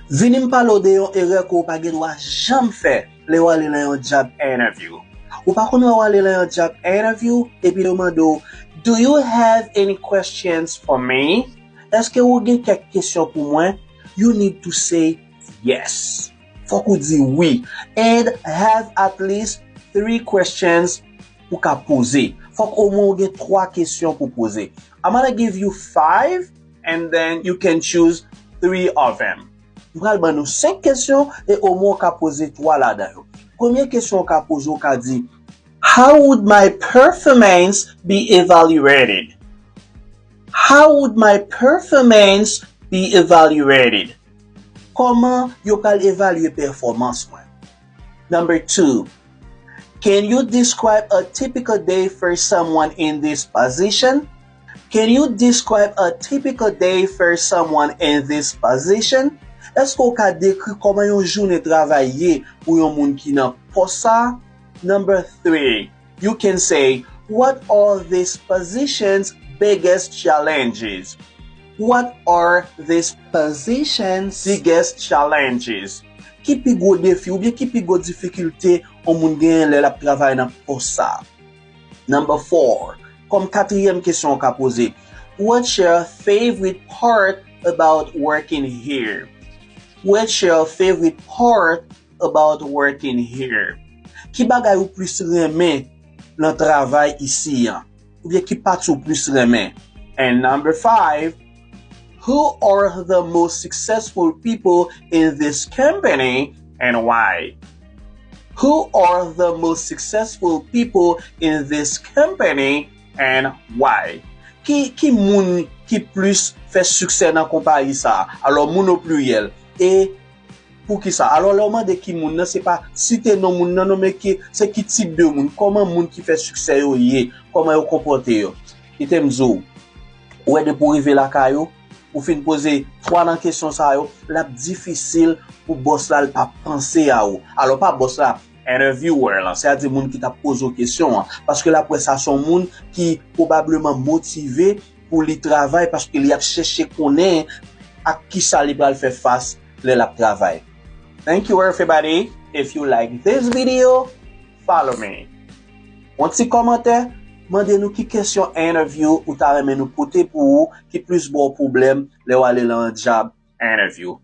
Vinim palo de yon erreur ko pa gen droit jamais fait le wale dans yon job interview. Ou pa konnen wale dans yon job interview et puis demando, do you have any questions for me? Est-ce que vous avez quelques questions pour moi? You need to say yes. Faut qu'on dise oui. And have at least 3 questions pour ka poser. Faut qu'au moins vous 3 questions pour poser. I'm gonna give you 5 and then you can choose 3 of them. M'pral ban nou 5 questions et au moins ka poser 3 là-dedans. Première question ka pose ou ka dit, how would my performance be evaluated? How would my performance be evaluated? Comment yo pral évaluer performance moi? Number 2, can you describe a typical day for someone in this position? Can you describe a typical day for someone in this position? Est-ce qu'on ka décrit comment yon journée travailler pour yon moun ki nan poste ça? Number 3, you can say, what are this position's biggest challenges? What are this position's biggest challenges? Ki pi go défi ou bien ki pi go difficulté on moun gen lè la travail nan poste ça? Number 4, comme quatrième question ka pose, what's your favorite part about working here? What's your favorite part about working here? Ki bagay ou plus remè nan travail ici? Ou bien ki pat ou plus remè? And number 5, who are the most successful people in this company and why? Who are the most successful people in this company and why? Ki moun ki plus fait succès nan compagnie ça? Alors moun au pluriel. Et pour qui ça? Alors le de qui moun nan c'est pas citer non moun nan mais qui c'est qui type de moun, comment moun qui fait succès yo yé, comment yo comporte yo. Et temzo. Ou de pour arriver la caillou, ou fin poser 3 nan question ça yo, la difficile pour boss là pas penser à ou. Alors pas boss là interviewer là, c'est-à-dire moun qui t'a posé question parce que là après ça son moun qui probablement motivé pour le travail parce qu'il y a cherché connaître à qui ça li va faire face le la travail. Thank you everybody. If you like this video, follow me. Un petit commentaire, mandez-nous qui question interview ou ta remè nous poter pour ou qui plus bon problème le aller dans job interview.